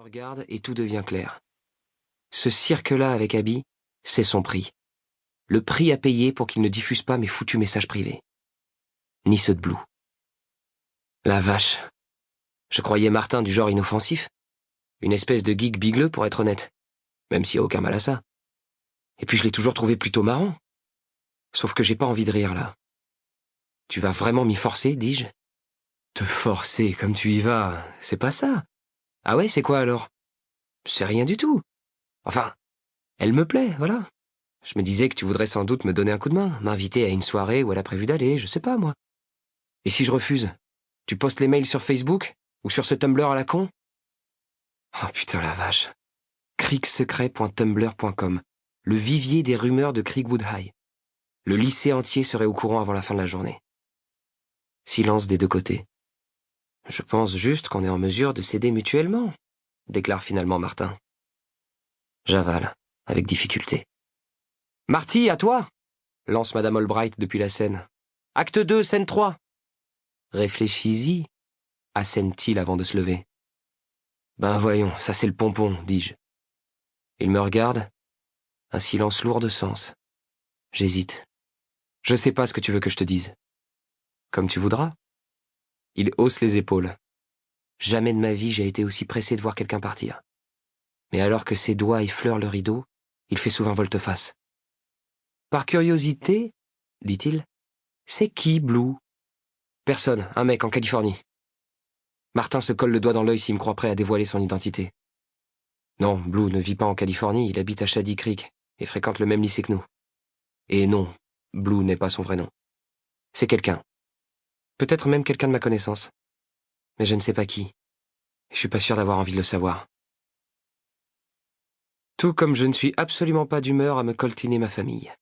me regarde et tout devient clair. Ce cirque-là avec Abby, c'est son prix. Le prix à payer pour qu'il ne diffuse pas mes foutus messages privés. Ni ceux de Blue. La vache. Je croyais Martin du genre inoffensif. Une espèce de geek bigleux pour être honnête. Même s'il n'y a aucun mal à ça. Et puis je l'ai toujours trouvé plutôt marrant. Sauf que j'ai pas envie de rire là. Tu vas vraiment m'y forcer, dis-je? Te forcer comme tu y vas, c'est pas ça. Ah ouais, c'est quoi alors? C'est rien du tout. Enfin, elle me plaît, voilà. Je me disais que tu voudrais sans doute me donner un coup de main, m'inviter à une soirée où elle a prévu d'aller, je sais pas moi. Et si je refuse, tu postes les mails sur Facebook? Ou sur ce Tumblr à la con? Oh putain la vache. Creeksecret.tumblr.com. Le vivier des rumeurs de Creekwood High. Le lycée entier serait au courant avant la fin de la journée. Silence des deux côtés. Je pense juste qu'on est en mesure de s'aider mutuellement, déclare finalement Martin. J'avale, avec difficulté. Marty, à toi! Lance Madame Albright depuis la scène. Acte 2, scène 3. Réfléchis-y, assène-t-il avant de se lever. Ben voyons, ça c'est le pompon, dis-je. Il me regarde, un silence lourd de sens. J'hésite. Je sais pas ce que tu veux que je te dise. Comme tu voudras. Il hausse les épaules. Jamais de ma vie j'ai été aussi pressé de voir quelqu'un partir. Mais alors que ses doigts effleurent le rideau, il fait souvent volte-face. Par curiosité, dit-il, c'est qui, Blue? Personne, un mec en Californie. Martin se colle le doigt dans l'œil s'il me croit prêt à dévoiler son identité. Non, Blue ne vit pas en Californie, il habite à Shady Creek et fréquente le même lycée que nous. Et non, Blue n'est pas son vrai nom. C'est quelqu'un. Peut-être même quelqu'un de ma connaissance. Mais je ne sais pas qui. Je suis pas sûr d'avoir envie de le savoir. Tout comme je ne suis absolument pas d'humeur à me coltiner ma famille.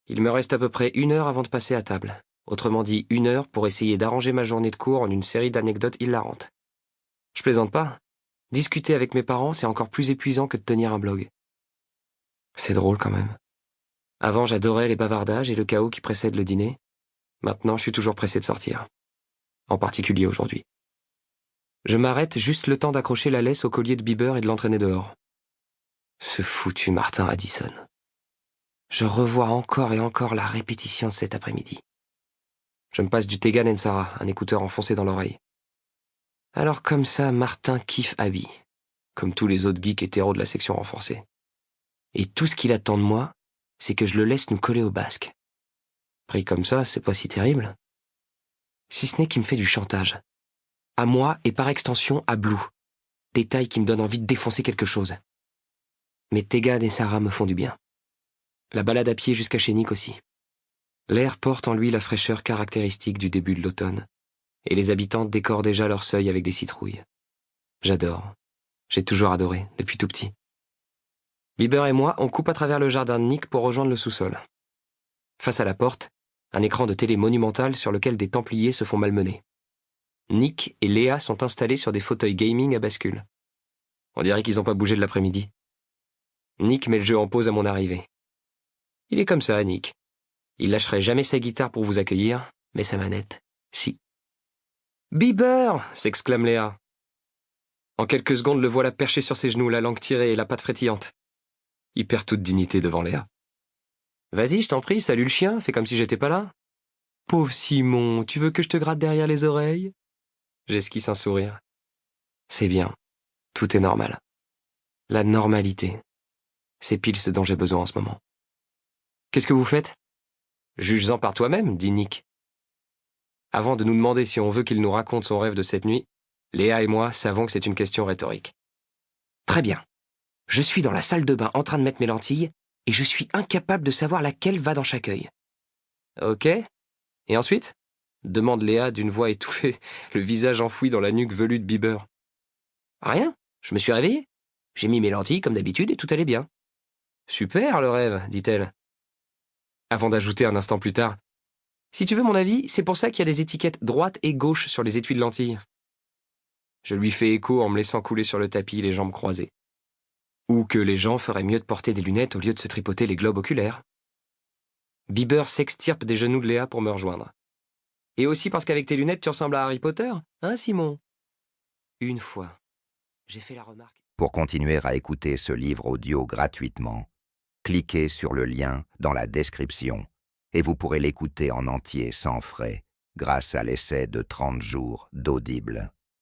Il me reste à peu près 1 heure avant de passer à table. Autrement dit, 1 heure pour essayer d'arranger ma journée de cours en une série d'anecdotes hilarantes. Je plaisante pas. Discuter avec mes parents, c'est encore plus épuisant que de tenir un blog. C'est drôle quand même. Avant, j'adorais les bavardages et le chaos qui précède le dîner. Maintenant, je suis toujours pressé de sortir. En particulier aujourd'hui. Je m'arrête juste le temps d'accrocher la laisse au collier de Bieber et de l'entraîner dehors. Ce foutu Martin Addison. Je revois encore et encore la répétition de cet après-midi. Je me passe du Tegan and Sara, un écouteur enfoncé dans l'oreille. Alors comme ça, Martin kiffe Abby, comme tous les autres geeks hétéros de la section renforcée. Et tout ce qu'il attend de moi, c'est que je le laisse nous coller au basque. Pris comme ça, c'est pas si terrible. Si ce n'est qu'il me fait du chantage. À moi et par extension à Blue. Détail qui me donne envie de défoncer quelque chose. Mais Tegan et Sarah me font du bien. La balade à pied jusqu'à chez Nick aussi. L'air porte en lui la fraîcheur caractéristique du début de l'automne, et les habitantes décorent déjà leur seuil avec des citrouilles. J'adore. J'ai toujours adoré, depuis tout petit. Bieber et moi, on coupe à travers le jardin de Nick pour rejoindre le sous-sol. Face à la porte, un écran de télé monumental sur lequel des templiers se font malmener. Nick et Léa sont installés sur des fauteuils gaming à bascule. On dirait qu'ils n'ont pas bougé de l'après-midi. Nick met le jeu en pause à mon arrivée. Il est comme ça, Nick. Il lâcherait jamais sa guitare pour vous accueillir, mais sa manette, si. « Bieber !» s'exclame Léa. En quelques secondes, le voilà perché sur ses genoux, la langue tirée et la patte frétillante. Il perd toute dignité devant Léa. « Vas-y, je t'en prie, salue le chien, fais comme si j'étais pas là. »« Pauvre Simon, tu veux que je te gratte derrière les oreilles ?» J'esquisse un sourire. C'est bien, tout est normal. La normalité, c'est pile ce dont j'ai besoin en ce moment. « Qu'est-ce que vous faites ?»« Juge-en par toi-même, dit Nick. » Avant de nous demander si on veut qu'il nous raconte son rêve de cette nuit, Léa et moi savons que c'est une question rhétorique. Très bien. Je suis dans la salle de bain en train de mettre mes lentilles et je suis incapable de savoir laquelle va dans chaque œil. Ok. Et ensuite ? Demande Léa d'une voix étouffée, le visage enfoui dans la nuque velue de Bieber. Rien. Je me suis réveillée. J'ai mis mes lentilles comme d'habitude et tout allait bien. Super le rêve, dit-elle. Avant d'ajouter un instant plus tard. Si tu veux mon avis, c'est pour ça qu'il y a des étiquettes droite et gauche sur les étuis de lentilles. Je lui fais écho en me laissant couler sur le tapis, les jambes croisées. Ou que les gens feraient mieux de porter des lunettes au lieu de se tripoter les globes oculaires. Bieber s'extirpe des genoux de Léa pour me rejoindre. Et aussi parce qu'avec tes lunettes, tu ressembles à Harry Potter, hein, Simon? Une fois, j'ai fait la remarque. Pour continuer à écouter ce livre audio gratuitement, cliquez sur le lien dans la description et vous pourrez l'écouter en entier sans frais grâce à l'essai de 30 jours d'Audible.